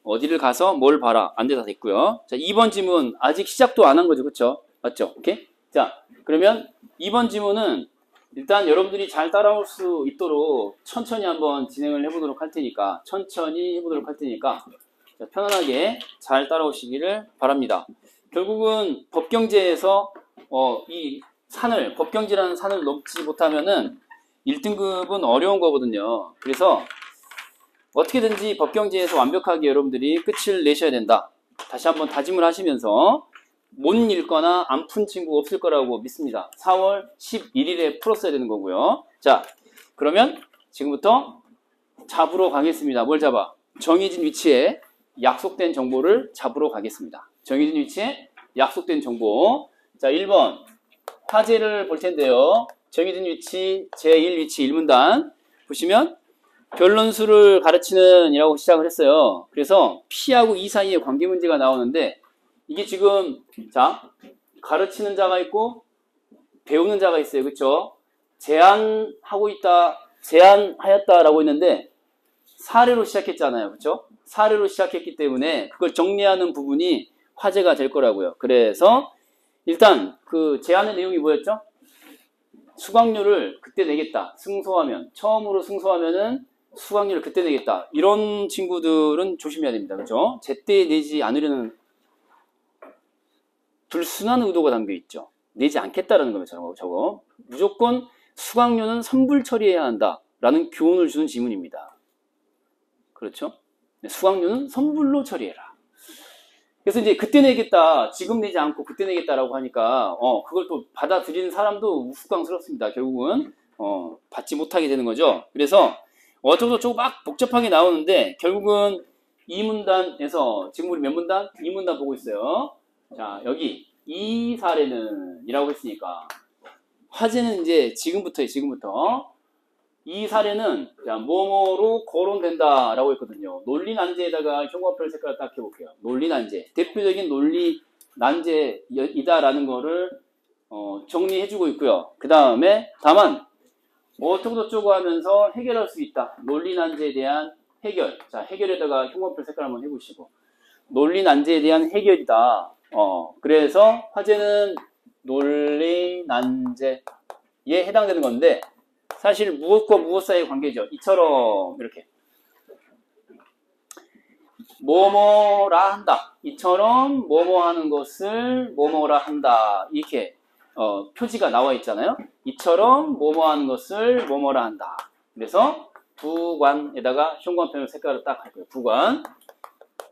어디를 가서 뭘 봐라. 안 돼, 다 됐고요. 자, 2번 지문 아직 시작도 안 한 거죠. 그쵸? 맞죠? 오케이? 자, 그러면 2번 지문은 일단 여러분들이 잘 따라올 수 있도록 천천히 한번 진행을 해보도록 할 테니까 자, 편안하게 잘 따라오시기를 바랍니다. 결국은 법경제에서 이 산을, 법경지라는 산을 넘지 못하면은 1등급은 어려운 거거든요. 그래서 어떻게든지 법경지에서 완벽하게 여러분들이 끝을 내셔야 된다. 다시 한번 다짐을 하시면서 못 읽거나 안 푼 친구 없을 거라고 믿습니다. 4월 11일에 풀었어야 되는 거고요. 자, 그러면 지금부터 잡으러 가겠습니다. 뭘 잡아? 정해진 위치에 약속된 정보를 잡으러 가겠습니다. 정해진 위치에 약속된 정보. 자, 1번 화제를 볼 텐데요. 정해진 위치, 제1 위치 1문단 보시면 변론수를 가르치는 이라고 시작을 했어요. 그래서 P하고 E 사이에 관계 문제가 나오는데 이게 지금 자 가르치는 자가 있고 배우는 자가 있어요. 그렇죠? 제안하고 있다, 제안하였다라고 했는데 사례로 시작했잖아요. 그렇죠? 사례로 시작했기 때문에 그걸 정리하는 부분이 화제가 될 거라고요. 그래서 일단 그 제안의 내용이 뭐였죠? 수강료를 그때 내겠다. 승소하면, 처음으로 승소하면은 수강료를 그때 내겠다. 이런 친구들은 조심해야 됩니다. 그죠? 제때 내지 않으려는 불순한 의도가 담겨 있죠. 내지 않겠다라는 겁니다. 저거. 무조건 수강료는 선불 처리해야 한다. 라는 교훈을 주는 지문입니다. 그렇죠? 수강료는 선불로 처리해라. 그래서 이제 그때 내겠다, 지금 내지 않고 그때 내겠다라고 하니까 그걸 또 받아들이는 사람도 우스꽝스럽습니다. 결국은 받지 못하게 되는 거죠. 그래서 어쩌고저쩌고 막 복잡하게 나오는데 결국은 이 문단에서 지금 우리 몇 문단? 이 문단 보고 있어요. 자, 여기 이 사례는 이라고 했으니까 화제는 이제 지금부터 이 사례는 뭐뭐로 거론된다 라고 했거든요. 논리 난제에다가 형광펜 색깔을 딱 해볼게요. 논리 난제, 대표적인 논리 난제이다라는 거를 정리해주고 있고요. 그 다음에 다만 어쩌고저쩌고 하면서 해결할 수 있다. 논리 난제에 대한 해결. 자, 해결에다가 형광펜 색깔 한번 해보시고 논리 난제에 대한 해결이다. 그래서 화제는 논리 난제에 해당되는 건데 사실 무엇과 무엇 사이의 관계죠. 이처럼 이렇게 뭐뭐라 한다. 이처럼 뭐뭐 하는 것을 뭐뭐라 한다. 이렇게 표지가 나와 있잖아요. 이처럼 뭐뭐 하는 것을 뭐뭐라 한다. 그래서 부관에다가 형광펜을 색깔을 딱 할 거예요. 부관.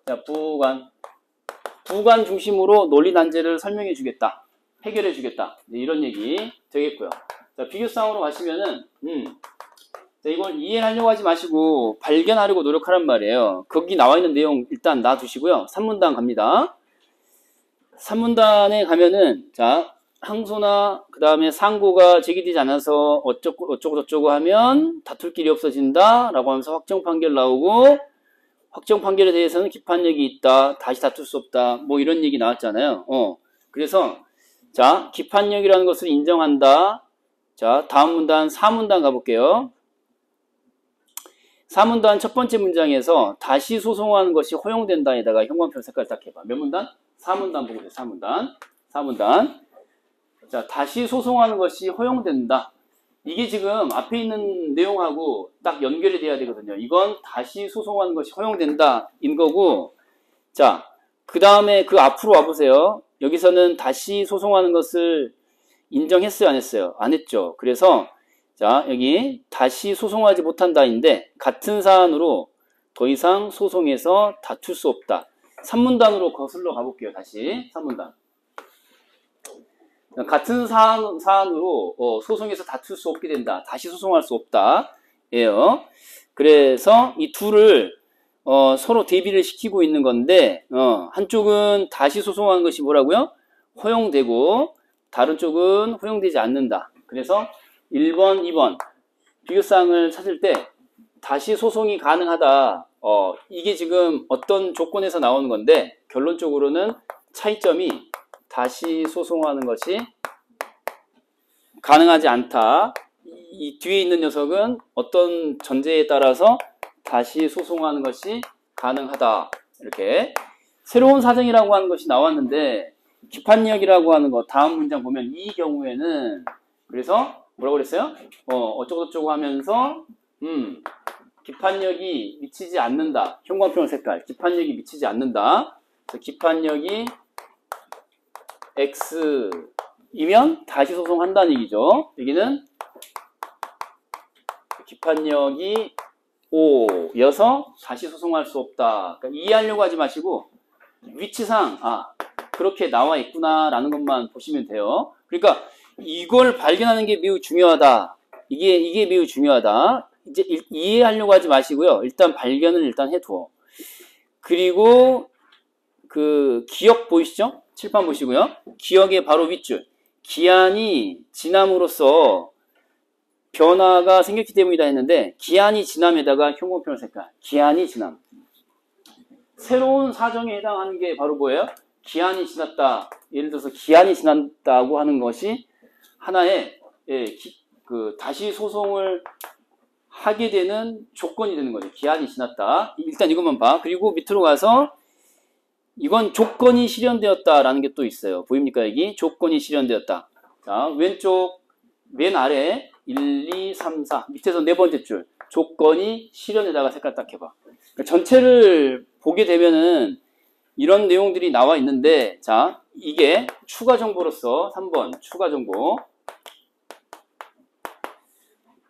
자, 부관 중심으로 논리 난제를 설명해 주겠다. 해결해 주겠다. 이런 얘기 되겠고요. 자, 비교상으로 가시면은, 자, 이걸 이해하려고 하지 마시고, 발견하려고 노력하란 말이에요. 거기 나와 있는 내용 일단 놔두시고요. 3문단 갑니다. 3문단에 가면은, 자, 항소나, 그 다음에 상고가 제기되지 않아서 어쩌고 하면 다툴 길이 없어진다. 라고 하면서 확정 판결 나오고, 확정 판결에 대해서는 기판력이 있다. 다시 다툴 수 없다. 뭐 이런 얘기 나왔잖아요. 그래서, 자, 기판력이라는 것을 인정한다. 자, 다음 문단 4문단 가볼게요. 4문단 첫 번째 문장에서 다시 소송하는 것이 허용된다에다가 형광펜 색깔 딱 해봐. 몇 문단? 4문단 보고 있어요. 4문단. 자, 다시 소송하는 것이 허용된다. 이게 지금 앞에 있는 내용하고 딱 연결이 돼야 되거든요. 이건 다시 소송하는 것이 허용된다 인 거고, 자, 그 다음에 그 앞으로 와보세요. 여기서는 다시 소송하는 것을 인정했어요, 안 했어요? 안 했죠. 그래서 자, 여기 다시 소송하지 못한다인데 같은 사안으로 더 이상 소송에서 다툴 수 없다. 3문단으로 거슬러 가볼게요. 다시 3문단. 같은 사안으로 소송에서 다툴 수 없게 된다. 다시 소송할 수 없다. 예요. 그래서 이 둘을 서로 대비를 시키고 있는 건데 한쪽은 다시 소송하는 것이 뭐라고요? 허용되고 다른 쪽은 허용되지 않는다. 그래서 1번, 2번 비교사항을 찾을 때 다시 소송이 가능하다. 이게 지금 어떤 조건에서 나오는 건데 결론적으로는 차이점이 다시 소송하는 것이 가능하지 않다. 이 뒤에 있는 녀석은 어떤 전제에 따라서 다시 소송하는 것이 가능하다. 이렇게. 새로운 사정이라고 하는 것이 나왔는데, 기판력이라고 하는 거, 다음 문장 보면 이 경우에는, 그래서 뭐라고 그랬어요? 어쩌고저쩌고 하면서, 기판력이 미치지 않는다. 형광펜 색깔. 기판력이 미치지 않는다. 그래서 기판력이 X이면 다시 소송한다는 얘기죠. 여기는 기판력이 O여서 다시 소송할 수 없다. 그러니까 이해하려고 하지 마시고 위치상 그렇게 나와 있구나라는 것만 보시면 돼요. 그러니까 이걸 발견하는 게 매우 중요하다. 이게 매우 중요하다. 이제 이해하려고 하지 마시고요. 일단 발견을 일단 해두어. 그리고 그 기억 보이시죠? 칠판 보시고요. 기억의 바로 윗줄. 기한이 지남으로써 변화가 생겼기 때문이다 했는데 기한이 지남에다가 형광펜 색깔. 기한이 지남. 새로운 사정에 해당하는 게 바로 뭐예요? 기한이 지났다. 예를 들어서 기한이 지났다고 하는 것이 하나의 다시 소송을 하게 되는 조건이 되는 거죠. 기한이 지났다. 일단 이것만 봐. 그리고 밑으로 가서 이건 조건이 실현되었다라는 게 또 있어요. 보입니까? 여기 조건이 실현되었다. 자, 왼쪽 맨 아래 1, 2, 3, 4 밑에서 네 번째 줄 조건이 실현에다가 색깔 딱 해봐. 그러니까 전체를 보게 되면은 이런 내용들이 나와 있는데 자 이게 추가 정보로서 3번 추가 정보.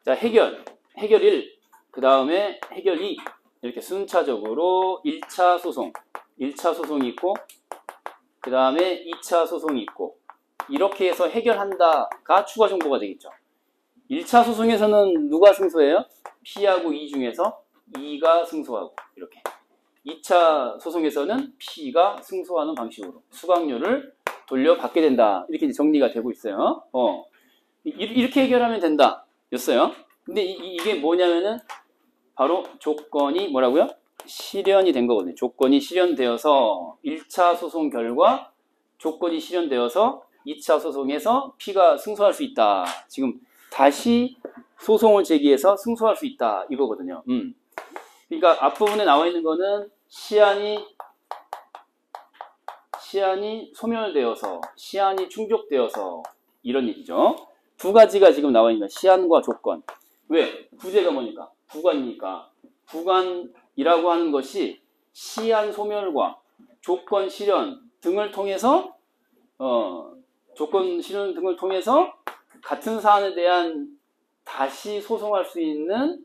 자 해결 1, 그 다음에 해결 2 이렇게 순차적으로 1차 소송이 있고 그 다음에 2차 소송이 있고 이렇게 해서 해결한다가 추가 정보가 되겠죠. 1차 소송에서는 누가 승소해요? P하고 E 중에서 E가 승소하고 이렇게 2차 소송에서는 P가 승소하는 방식으로 수강료를 돌려받게 된다. 이렇게 정리가 되고 있어요. 이렇게 해결하면 된다 였어요. 근데 이게 뭐냐면은 바로 조건이 뭐라고요? 실현이 된 거거든요. 조건이 실현되어서 1차 소송 결과 조건이 실현되어서 2차 소송에서 P가 승소할 수 있다. 지금 다시 소송을 제기해서 승소할 수 있다. 이거거든요. 그러니까 앞부분에 나와 있는 거는 시한이 소멸되어서 시한이 충족되어서 이런 얘기죠. 두 가지가 지금 나와 있는 거예요. 시한과 조건. 왜? 부제가 뭐니까? 부관이니까. 부관이라고 하는 것이 시한 소멸과 조건 실현 등을 통해서 같은 사안에 대한 다시 소송할 수 있는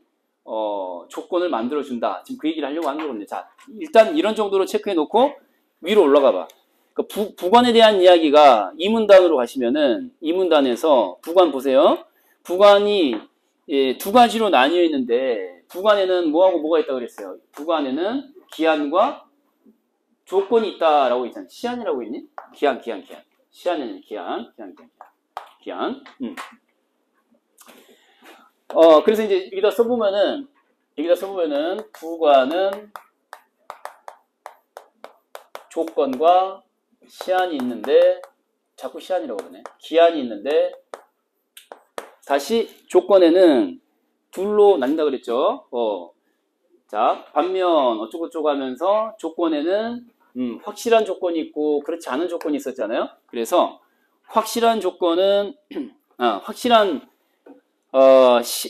조건을 만들어준다. 지금 그 얘기를 하려고 하는 거거든요. 자, 일단 이런 정도로 체크해 놓고 위로 올라가 봐. 그러니까 부관에 대한 이야기가 이 문단으로 가시면은 이 문단에서 부관 보세요. 부관이 두 가지로 나뉘어 있는데 부관에는 뭐하고 뭐가 있다고 그랬어요? 부관에는 기한과 조건이 있다라고 있잖아요. 시한이라고 있니? 기한. 시한에는 기한. 그래서 이제 여기다 써보면은 부관은 조건과 시한이 있는데 자꾸 시한이라고 그러네. 기한이 있는데 다시 조건에는 둘로 나뉜다 그랬죠. 자 반면 어쩌고저쩌고 하면서 조건에는 확실한 조건이 있고 그렇지 않은 조건이 있었잖아요. 그래서 확실한 조건은 확실한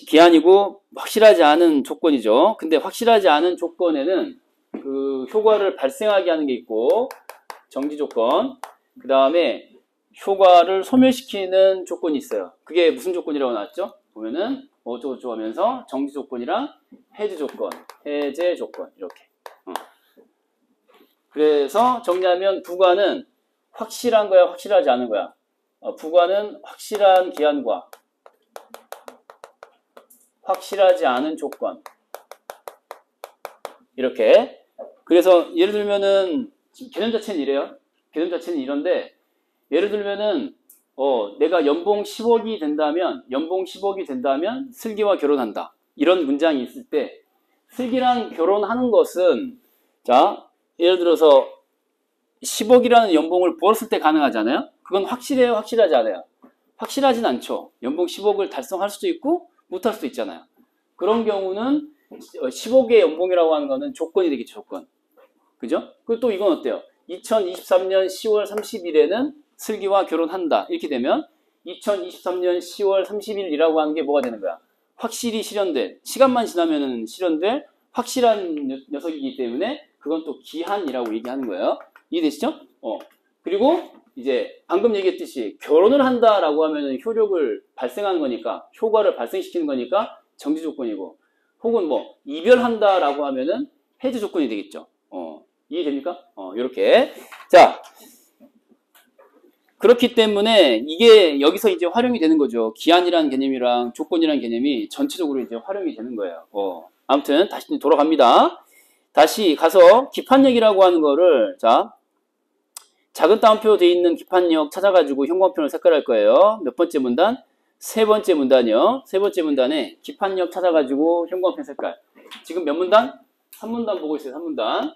기한이고 확실하지 않은 조건이죠. 근데 확실하지 않은 조건에는 그 효과를 발생하게 하는 게 있고 정지 조건, 그 다음에 효과를 소멸시키는 조건이 있어요. 그게 무슨 조건이라고 나왔죠? 보면은 어쩌고저쩌고 하면서 정지 조건이랑 해제 조건, 해제 조건 이렇게. 그래서 정리하면 부관은 확실한 거야, 확실하지 않은 거야. 부관은 확실한 기한과 확실하지 않은 조건 이렇게. 그래서 예를 들면은 개념 자체는 이래요. 개념 자체는 이런데 예를 들면은 내가 연봉 10억이 된다면 슬기와 결혼한다. 이런 문장이 있을 때 슬기랑 결혼하는 것은 자 예를 들어서 10억이라는 연봉을 벌었을 때 가능하잖아요. 그건 확실해요, 확실하지 않아요? 확실하진 않죠. 연봉 10억을 달성할 수도 있고 못할 수도 있잖아요. 그런 경우는 10억의 연봉이라고 하는 거는 조건이 되겠죠, 조건. 그죠? 그리고 또 이건 어때요? 2023년 10월 30일에는 슬기와 결혼한다. 이렇게 되면 2023년 10월 30일이라고 하는 게 뭐가 되는 거야? 확실히 실현된, 시간만 지나면은 실현될 확실한 녀석이기 때문에 그건 또 기한이라고 얘기하는 거예요. 이해되시죠? 그리고 이제 방금 얘기했듯이 결혼을 한다라고 하면은 효력을 발생하는 거니까, 효과를 발생시키는 거니까 정지 조건이고, 혹은 뭐 이별한다라고 하면은 해제 조건이 되겠죠. 이해됩니까? 요렇게. 자, 그렇기 때문에 이게 여기서 이제 활용이 되는 거죠. 기한이라는 개념이랑 조건이라는 개념이 전체적으로 이제 활용이 되는 거예요. 아무튼 다시 돌아갑니다. 다시 가서 기판력이라고 하는 거를, 자, 작은 따옴표 돼 있는 기판력 찾아가지고 형광펜을 색깔할 거예요. 몇 번째 문단? 세 번째 문단이요. 세 번째 문단에 기판력 찾아가지고 형광펜 색깔. 지금 몇 문단? 3문단 보고 있어요. 3문단.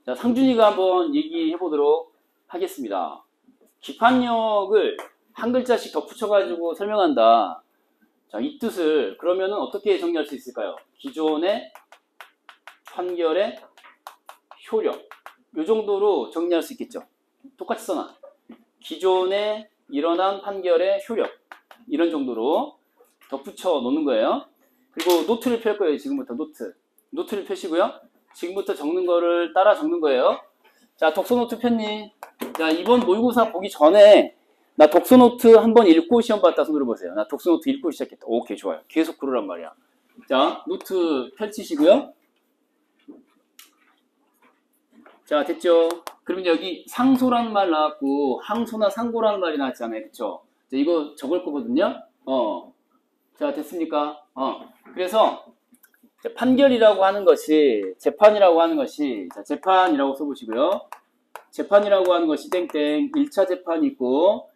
자, 상준이가 한번 얘기해 보도록 하겠습니다. 기판력을 한 글자씩 덧붙여가지고 설명한다. 자, 이 뜻을 그러면은 어떻게 정리할 수 있을까요? 기존의 판결의 효력. 이 정도로 정리할 수 있겠죠. 똑같이 써놔. 기존에 일어난 판결의 효력. 이런 정도로 덧붙여 놓는 거예요. 그리고 노트를 펼 거예요. 지금부터 노트. 노트를 펴시고요. 지금부터 적는 거를 따라 적는 거예요. 자, 독서노트 폈니? 자, 이번 모의고사 보기 전에 나 독서노트 한번 읽고 시험 봤다 손 들어보세요. 나 독서노트 읽고 시작했다. 오케이, 좋아요. 계속 그러란 말이야. 자, 노트 펼치시고요. 자, 됐죠? 그럼 여기 상소라는 말 나왔고 항소나 상고라는 말이 나왔잖아요. 그쵸? 자, 이거 적을 거거든요. 자, 됐습니까? 그래서 판결이라고 하는 것이, 재판이라고 하는 것이, 자, 재판이라고 써보시고요. 재판이라고 하는 것이 땡땡 1차 재판이 있고,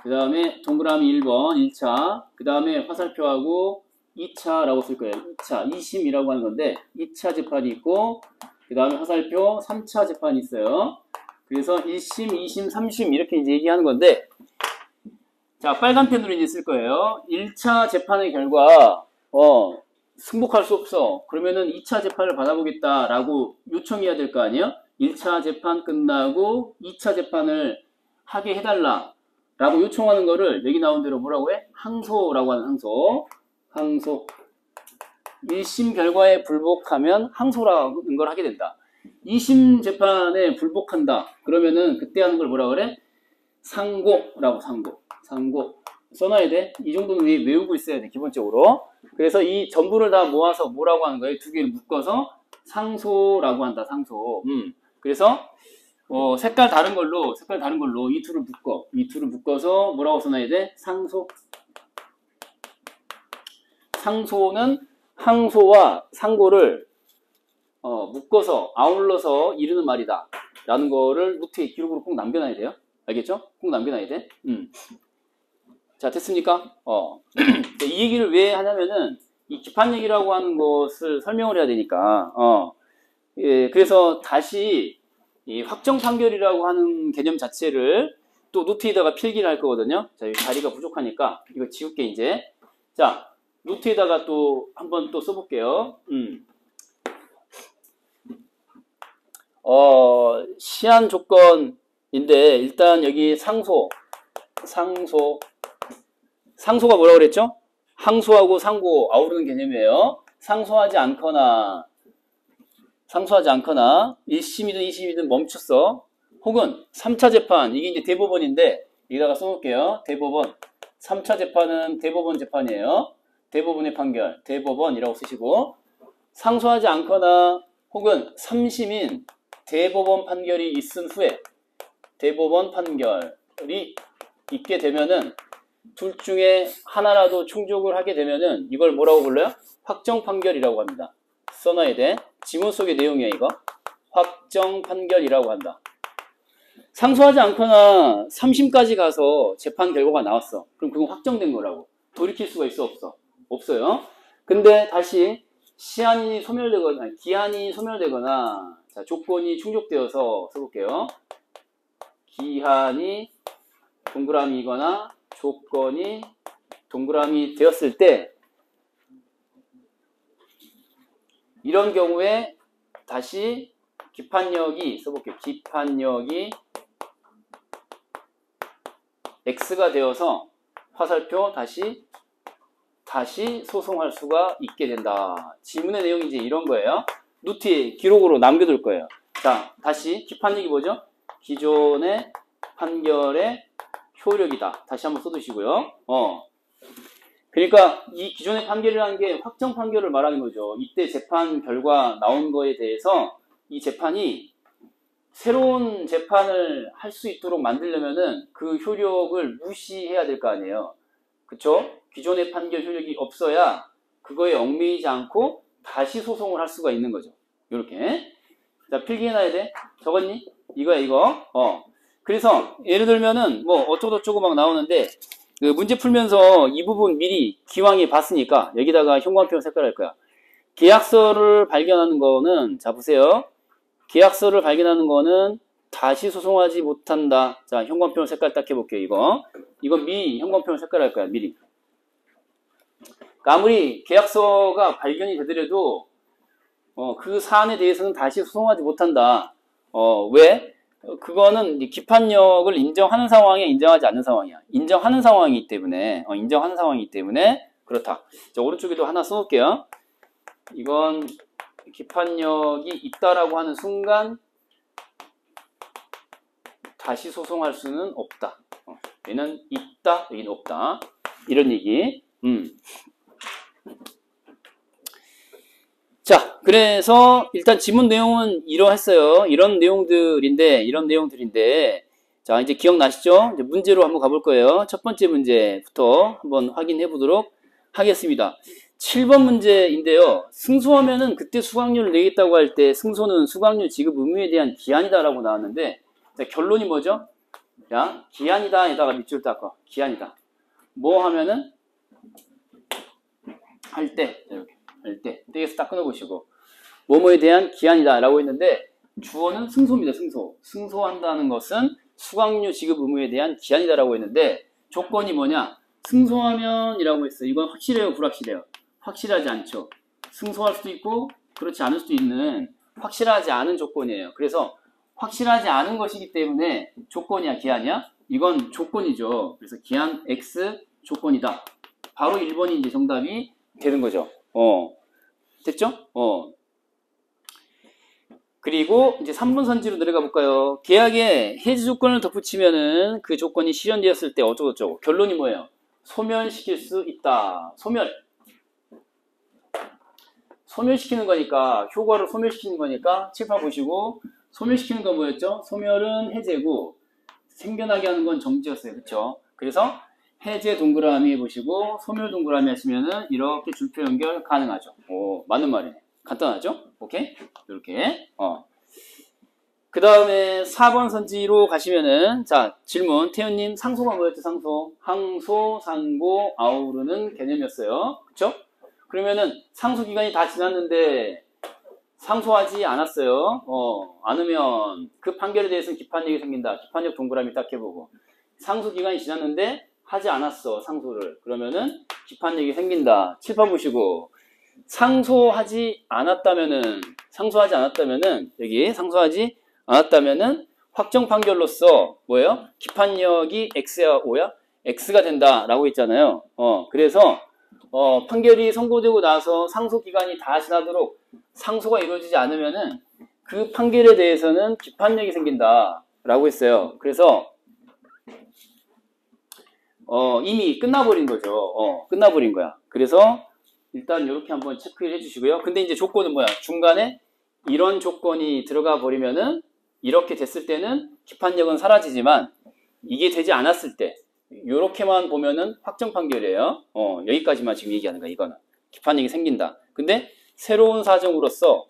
그 다음에 동그라미 1번 1차, 그 다음에 화살표하고 2차라고 쓸 거예요. 2차, 2심이라고 하는 건데 2차 재판이 있고, 그 다음에 화살표 3차 재판이 있어요. 그래서 1심, 2심, 3심 이렇게 이제 얘기하는 건데, 자, 빨간 펜으로 이제 쓸 거예요. 1차 재판의 결과, 승복할 수 없어. 그러면은 2차 재판을 받아보겠다라고 요청해야 될 거 아니에요? 1차 재판 끝나고 2차 재판을 하게 해달라 라고 요청하는 거를 여기 나온 대로 뭐라고 해? 항소라고 하는 항소. 항소. 1심 결과에 불복하면 항소라는 걸 하게 된다. 2심 재판에 불복한다. 그러면은 그때 하는 걸 뭐라고 그래? 상고라고, 상고. 상고. 써놔야 돼. 이 정도는 외우고 있어야 돼, 기본적으로. 그래서 이 전부를 다 모아서 뭐라고 하는 거예요? 두 개를 묶어서 상소라고 한다, 상소. 그래서, 색깔 다른 걸로 이 둘을 묶어서 뭐라고 써놔야 돼? 상소. 상소는 항소와 상고를, 묶어서, 아울러서 이르는 말이다. 라는 거를 노트에 기록으로 꼭 남겨놔야 돼요. 알겠죠? 꼭 남겨놔야 돼. 자, 됐습니까? 이 얘기를 왜 하냐면은, 이 기판력이라고 하는 것을 설명을 해야 되니까, 예, 그래서 다시, 이 확정 판결이라고 하는 개념 자체를 또 노트에다가 필기를 할 거거든요. 자, 여기 자리가 부족하니까, 이거 지울게, 이제. 자, 노트에다가 또, 한번 또 써볼게요. 시한 조건인데, 일단 여기 상소가 뭐라고 그랬죠? 항소하고 상고 아우르는 개념이에요. 상소하지 않거나 1심이든 2심이든 멈췄어. 혹은 3차 재판, 이게 이제 대법원인데 여기다가 써놓을게요. 대법원. 3차 재판은 대법원 재판이에요. 대법원의 판결, 대법원이라고 쓰시고, 상소하지 않거나 혹은 3심인 대법원 판결이 있은 후에 대법원 판결이 있게 되면은 둘 중에 하나라도 충족을 하게 되면은 이걸 뭐라고 불러요? 확정 판결이라고 합니다. 써놔야 돼. 지문 속의 내용이야, 이거. 확정 판결이라고 한다. 상소하지 않거나 3심까지 가서 재판 결과가 나왔어. 그럼 그건 확정된 거라고. 돌이킬 수가 있어, 없어? 없어요. 근데 다시 시한이 소멸되거나 기한이 소멸되거나, 자, 조건이 충족되어서 써볼게요. 기한이 동그라미이거나 조건이 동그라미 되었을 때, 이런 경우에 다시 기판력이 써볼게요. 기판력이 X가 되어서 화살표 다시 소송할 수가 있게 된다. 지문의 내용이 이제 이런 거예요. 노트에 기록으로 남겨둘 거예요. 자, 다시 기판력이 뭐죠? 기존의 판결의 효력이다. 다시 한번 써두시고요. 그러니까 이 기존의 판결이라는 게 확정 판결을 말하는 거죠. 이때 재판 결과 나온 거에 대해서 이 재판이 새로운 재판을 할 수 있도록 만들려면은 그 효력을 무시해야 될 거 아니에요. 그쵸? 기존의 판결 효력이 없어야 그거에 얽매이지 않고 다시 소송을 할 수가 있는 거죠. 요렇게. 자, 필기해놔야 돼. 적었니? 이거야, 이거. 그래서 예를 들면은 뭐 어쩌고저쩌고 막 나오는데 그 문제 풀면서 이 부분 미리 기왕에 봤으니까 여기다가 형광펜 색깔 할 거야. 계약서를 발견하는 거는, 자, 보세요. 계약서를 발견하는 거는 다시 소송하지 못한다. 자, 형광펜 색깔 딱 해볼게요, 이거. 이건 미리 형광펜 색깔 할 거야, 미리. 그러니까 아무리 계약서가 발견이 되더라도, 그 사안에 대해서는 다시 소송하지 못한다. 왜? 그거는 기판력을 인정하는 상황이야, 인정하지 않는 상황이야. 인정하는 상황이기 때문에, 인정하는 상황이기 때문에 그렇다. 자, 오른쪽에도 하나 써놓을게요. 이건 기판력이 있다라고 하는 순간 다시 소송할 수는 없다. 얘는 있다, 여기는 없다. 이런 얘기. 자, 그래서 일단 지문 내용은 이러했어요. 이런 내용들인데, 자, 이제 기억나시죠? 이제 문제로 한번 가볼 거예요. 첫 번째 문제부터 한번 확인해 보도록 하겠습니다. 7번 문제인데요. 승소하면은 그때 수강료를 내겠다고 할 때 승소는 수강료 지급 의무에 대한 기한이다라고 나왔는데, 자, 결론이 뭐죠? 야, 기한이다에다가 밑줄 닦아. 기한이다. 뭐 하면은 할 때, 이렇게. 할 때, 떼에서 딱 끊어보시고, 뭐뭐에 대한 기한이다 라고 했는데, 주어는 승소입니다, 승소. 승소한다는 것은 수강료 지급 의무에 대한 기한이다 라고 했는데, 조건이 뭐냐? 승소하면 이라고 했어요. 이건 확실해요, 불확실해요? 확실하지 않죠. 승소할 수도 있고, 그렇지 않을 수도 있는 확실하지 않은 조건이에요. 그래서 확실하지 않은 것이기 때문에 조건이야, 기한이야? 이건 조건이죠. 그래서 기한 X 조건이다. 바로 1번이 이제 정답이 되는 거죠. 됐죠? 그리고 이제 3번 선지로 내려가 볼까요? 계약에 해지 조건을 덧붙이면은 그 조건이 실현되었을 때 어쩌고저쩌고. 결론이 뭐예요? 소멸시킬 수 있다. 소멸시키는 거니까, 효과를 소멸시키는 거니까, 칠판 보시고, 소멸시키는 건 뭐였죠? 소멸은 해제고, 생겨나게 하는 건 정지였어요. 그쵸? 그래서, 해제 동그라미 보시고 소멸 동그라미 하시면은 이렇게 줄표 연결 가능하죠. 오, 맞는 말이네. 간단하죠? 오케이? 이렇게. 그 다음에 4번 선지로 가시면은, 자, 질문. 태연님, 상소가 뭐였죠? 상소. 항소, 상고, 아우르는 개념이었어요. 그쵸? 그러면은 상소 기간이 다 지났는데 상소하지 않았어요. 않으면 그 판결에 대해서는 기판력이 생긴다. 기판력 동그라미 딱 해보고. 상소 기간이 지났는데 하지 않았어, 상소를. 그러면은 기판력이 생긴다. 칠판 보시고, 상소하지 않았다면은, 여기 상소하지 않았다면은 확정 판결로서 뭐예요? 기판력이 X야, O야? X가 된다라고 했잖아요. 그래서 판결이 선고되고 나서 상소 기간이 다 지나도록 상소가 이루어지지 않으면은 그 판결에 대해서는 기판력이 생긴다라고 했어요. 그래서 이미 끝나버린 거죠. 끝나버린 거야. 그래서 일단 이렇게 한번 체크를 해주시고요. 근데 이제 조건은 뭐야? 중간에 이런 조건이 들어가 버리면은 이렇게 됐을 때는 기판력은 사라지지만 이게 되지 않았을 때 이렇게만 보면은 확정 판결이에요. 여기까지만 지금 얘기하는 거야. 이거는 기판력이 생긴다. 근데 새로운 사정으로서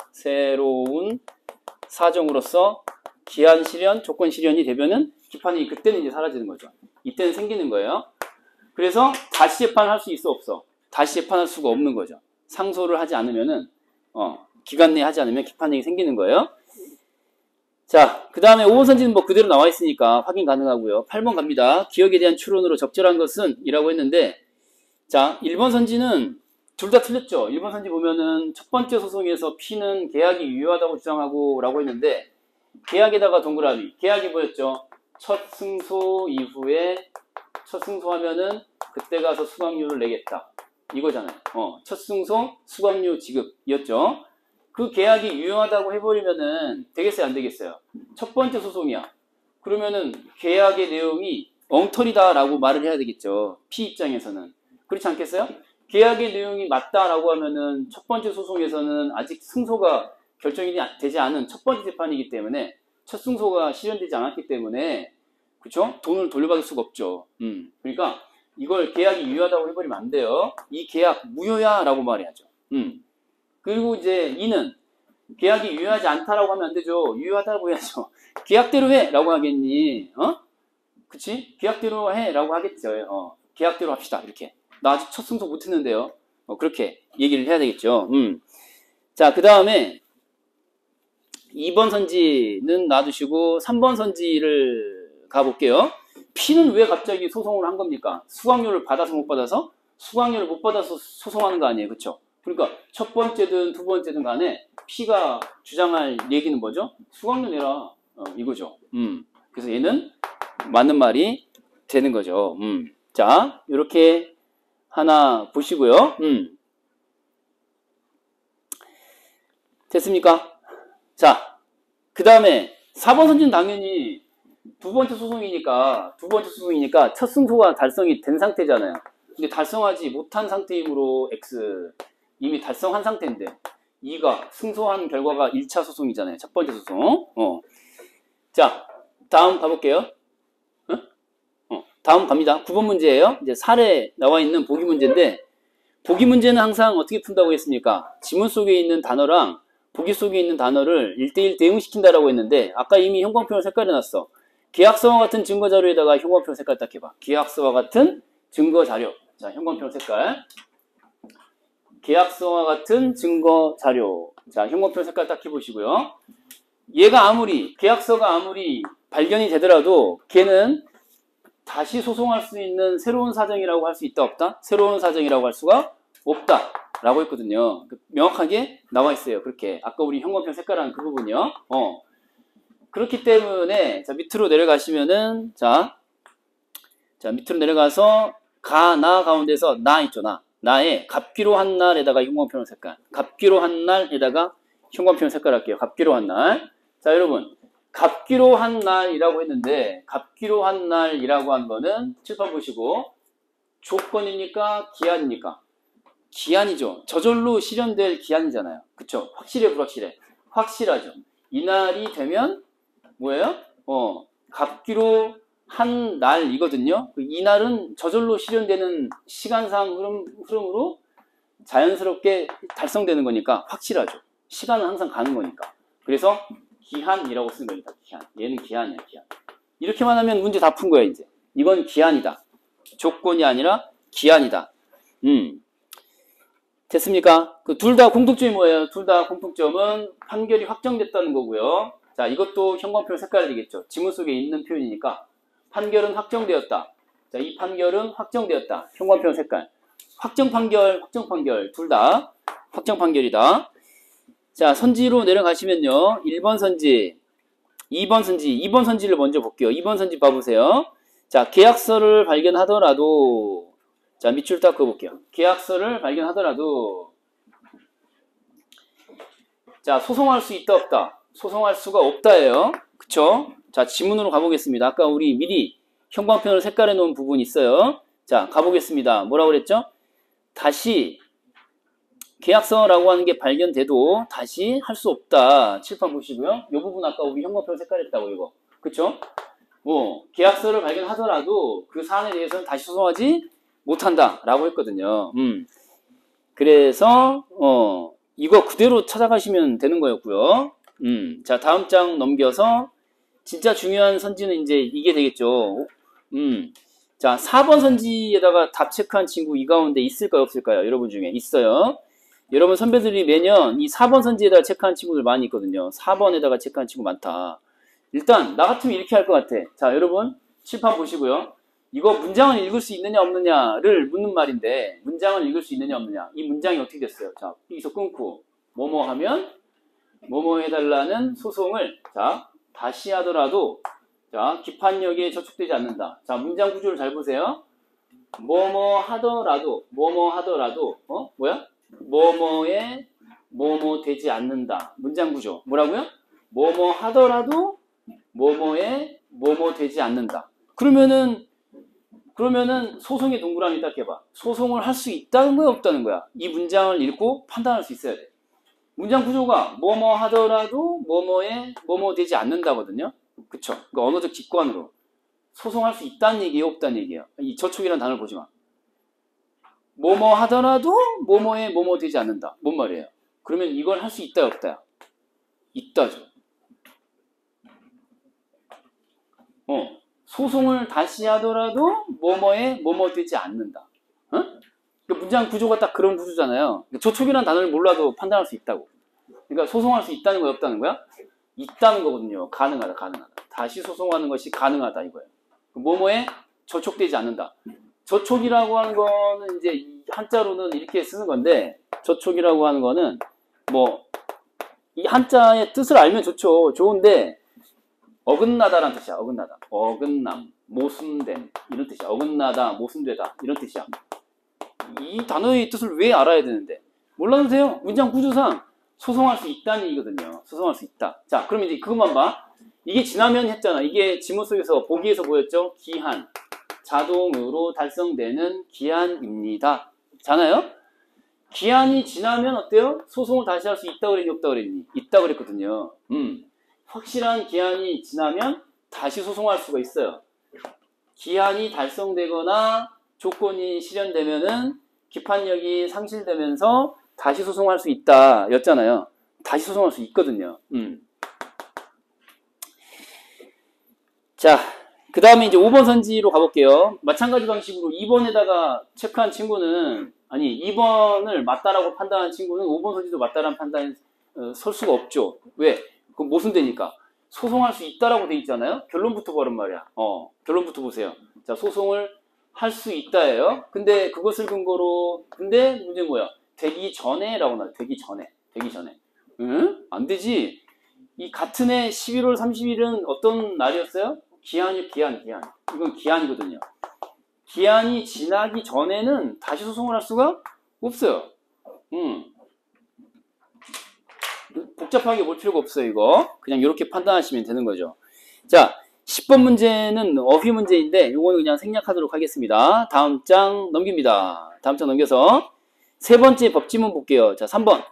기한 실현, 조건 실현이 되면은 기판력이 그때는 이제 사라지는 거죠. 이때는 생기는 거예요. 그래서 다시 재판할 수 있어, 없어? 다시 재판할 수가 없는 거죠. 상소를 하지 않으면은, 기간 내에 하지 않으면 기판력이 생기는 거예요. 자, 그 다음에 5번 선지는 뭐 그대로 나와 있으니까 확인 가능하고요. 8번 갑니다. 기억에 대한 추론으로 적절한 것은? 이라고 했는데, 자, 1번 선지는 둘 다 틀렸죠. 1번 선지 보면은 첫 번째 소송에서 P는 계약이 유효하다고 주장하고 라고 했는데 계약에다가 동그라미. 계약이 뭐였죠? 첫 승소 이후에 첫 승소하면은 그때 가서 수강료를 내겠다. 이거잖아요. 첫 승소 수강료 지급이었죠. 그 계약이 유효하다고 해버리면은 되겠어요? 안 되겠어요? 첫 번째 소송이야. 그러면은 계약의 내용이 엉터리다라고 말을 해야 되겠죠. P 입장에서는. 그렇지 않겠어요? 계약의 내용이 맞다라고 하면은 첫 번째 소송에서는 아직 승소가 결정이 되지 않은 첫 번째 재판이기 때문에 첫 승소가 실현되지 않았기 때문에 그쵸? 돈을 돌려받을 수가 없죠. 그러니까 이걸 계약이 유효하다고 해버리면 안 돼요. 이 계약 무효야 라고 말해야죠. 그리고 이제 2는 계약이 유효하지 않다라고 하면 안 되죠. 유효하다고 해야죠. 계약대로 해 라고 하겠니? 그치? 계약대로 해 라고 하겠죠. 계약대로 합시다. 이렇게. 나 아직 첫 승소 못했는데요. 그렇게 얘기를 해야 되겠죠. 자, 그 다음에 2번 선지는 놔두시고 3번 선지를 가볼게요. P는 왜 갑자기 소송을 한 겁니까? 수강료를 받아서 못 받아서? 수강료를 못 받아서 소송하는 거 아니에요. 그쵸? 그러니까 첫 번째든 두 번째든 간에 P가 주장할 얘기는 뭐죠? 수강료 내라. 이거죠. 그래서 얘는 맞는 말이 되는 거죠. 자, 이렇게 하나 보시고요. 됐습니까? 자, 그 다음에 4번 선지는 당연히 두 번째 소송이니까 첫 승소가 달성이 된 상태잖아요. 근데 달성하지 못한 상태이므로 X 이미 달성한 상태인데 2가 승소한 결과가 1차 소송이잖아요. 첫 번째 소송. 자, 다음 가볼게요. 다음 갑니다. 9번 문제예요. 이제 사례 나와 있는 보기 문제인데 보기 문제는 항상 어떻게 푼다고 했습니까? 지문 속에 있는 단어랑 보기 속에 있는 단어를 1대1 대응시킨다라고 했는데 아까 이미 형광펜으로 색깔해놨어. 계약서와 같은 증거자료에다가 형광펜으로 색깔 딱 해봐. 계약서와 같은 증거자료. 자, 형광펜으로 색깔. 계약서와 같은 증거자료. 자, 형광펜으로 색깔 딱 해보시고요. 계약서가 아무리 발견이 되더라도 걔는 다시 소송할 수 있는 새로운 사정이라고 할 수 있다 없다? 새로운 사정이라고 할 수가 없다 라고 했거든요. 명확하게 나와 있어요. 그렇게 아까 우리 형광펜 색깔한 그 부분이요. 그렇기 때문에 자 밑으로 내려가시면은 자 밑으로 내려가서 나 가운데서 나 있죠. 나의 갚기로 한 날에다가 형광펜 색깔 갚기로 한 날에다가 형광펜 색깔 할게요. 갚기로 한 날. 자 여러분 갚기로 한 날이라고 했는데 갚기로 한 날이라고 한 거는 칠판 보시고 조건입니까? 기한입니까? 기한이죠. 저절로 실현될 기한이잖아요. 그쵸? 확실해 불확실해? 확실하죠. 이 날이 되면 뭐예요? 갚기로 한 날이거든요. 이 날은 저절로 실현되는 시간상 흐름으로 자연스럽게 달성되는 거니까 확실하죠. 시간은 항상 가는 거니까. 그래서 기한이라고 쓰는 겁니다. 기한. 얘는 기한이야, 기한. 이렇게만 하면 문제 다 푼 거야, 이제. 이건 기한이다. 조건이 아니라 기한이다. 됐습니까? 둘 다 공통점이 뭐예요? 둘 다 공통점은 판결이 확정됐다는 거고요. 자, 이것도 형광펜 색깔이겠죠. 지문 속에 있는 표현이니까. 판결은 확정되었다. 자, 이 판결은 확정되었다. 형광펜 색깔. 확정 판결. 둘 다 확정 판결이다. 자, 선지로 내려가시면요. 1번 선지, 2번 선지를 먼저 볼게요. 2번 선지 봐보세요. 자, 계약서를 발견하더라도, 자, 밑줄 딱 그어볼게요. 계약서를 발견하더라도, 자, 소송할 수 있다, 없다? 소송할 수가 없다예요. 그쵸? 자, 지문으로 가보겠습니다. 아까 우리 미리 형광펜으로 색깔해 놓은 부분이 있어요. 자, 가보겠습니다. 뭐라고 그랬죠? 다시, 계약서라고 하는 게 발견돼도 다시 할 수 없다. 칠판 보시고요. 이 부분 아까 우리 형광펜 색깔했다고 이거. 그쵸? 계약서를 발견하더라도 그 사안에 대해서는 다시 소송하지 못한다. 라고 했거든요. 그래서, 이거 그대로 찾아가시면 되는 거였고요. 자, 다음 장 넘겨서 진짜 중요한 선지는 이제 이게 되겠죠. 자, 4번 선지에다가 답 체크한 친구 이 가운데 있을까요? 없을까요? 여러분 중에 있어요. 여러분 선배들이 매년 이 4번 선지에다가 체크한 친구들 많이 있거든요. 4번에다가 체크한 친구 많다. 일단 나 같으면 이렇게 할 것 같아. 자, 여러분 칠판 보시고요. 이거 문장을 읽을 수 있느냐 없느냐를 묻는 말인데 문장을 읽을 수 있느냐 없느냐 이 문장이 어떻게 됐어요? 자, 여기서 끊고 뭐뭐 하면 뭐뭐 해달라는 소송을 자 다시 하더라도 자 기판력에 저촉되지 않는다. 자 문장 구조를 잘 보세요. 뭐뭐 하더라도 뭐야? 뭐뭐에 뭐뭐 되지 않는다. 문장 구조 뭐라고요? 뭐뭐 하더라도 뭐뭐에 뭐뭐 되지 않는다. 그러면은 소송의 동그라미 딱 해봐. 소송을 할 수 있다는 거야 없다는 거야? 이 문장을 읽고 판단할 수 있어야 돼. 문장 구조가 뭐뭐 하더라도 뭐뭐에 뭐뭐 되지 않는다거든요. 그쵸? 그러니까 언어적 직관으로 소송할 수 있다는 얘기예요 없다는 얘기예요? 이 저촉이라는 단어를 보지 마. 뭐뭐 하더라도 뭐뭐에 뭐뭐 되지 않는다. 뭔 말이에요? 그러면 이걸 할 수 있다 없다야? 있다죠. 소송을 다시 하더라도 뭐뭐에 뭐뭐 되지 않는다. 그 문장 구조가 딱 그런 구조잖아요. 저촉이라는 단어를 몰라도 판단할 수 있다고. 그러니까 소송할 수 있다는 거야 없다는 거야? 있다는 거거든요. 가능하다. 다시 소송하는 것이 가능하다 이거예요. 뭐뭐에 저촉되지 않는다. 저촉이라고 하는 거는 이제 한자로는 이렇게 쓰는 건데 저촉이라고 하는 거는 뭐 이 한자의 뜻을 알면 좋죠. 좋은데 어긋나다라는 뜻이야. 어긋남, 모순됨 이런 뜻이야. 어긋나다, 모순되다 이런 뜻이야. 이 단어의 뜻을 왜 알아야 되는데? 몰라도 돼요. 문장 구조상 소송할 수 있다는 얘기거든요. 소송할 수 있다. 자, 그럼 이제 그것만 봐. 이게 지나면 했잖아. 이게 지문 속에서 보기에서 보였죠? 기한. 자동으로 달성되는 기한입니다. 잖아요? 기한이 지나면 어때요? 소송을 다시 할 수 있다고 그랬니? 없다고 그랬니? 있다고 그랬거든요. 확실한 기한이 지나면 다시 소송할 수가 있어요. 기한이 달성되거나 조건이 실현되면은 기판력이 상실되면서 다시 소송할 수 있다 였잖아요. 다시 소송할 수 있거든요. 자, 그 다음에 이제 5번 선지로 가볼게요. 마찬가지 방식으로 2번에다가 체크한 친구는, 아니, 2번을 맞다라고 판단한 친구는 5번 선지도 맞다라는 판단에 설 수가 없죠. 왜? 그건 모순되니까. 소송할 수 있다라고 돼 있잖아요. 결론부터 보란 말이야. 결론부터 보세요. 자, 소송을 할 수 있다예요. 근데 그것을 근거로, 근데 문제는 뭐야? 되기 전에라고 나와요. 되기 전에. 응? 안 되지. 이 같은 해 11월 30일은 어떤 날이었어요? 기한. 이건 기한이거든요. 기한이 지나기 전에는 다시 소송을 할 수가 없어요. 복잡하게 볼 필요가 없어요, 이거. 그냥 이렇게 판단하시면 되는 거죠. 자, 10번 문제는 어휘 문제인데, 이거는 그냥 생략하도록 하겠습니다. 다음 장 넘깁니다. 다음 장 넘겨서 세 번째 법지문 볼게요. 자, 3번.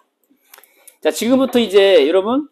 자, 지금부터 이제 여러분,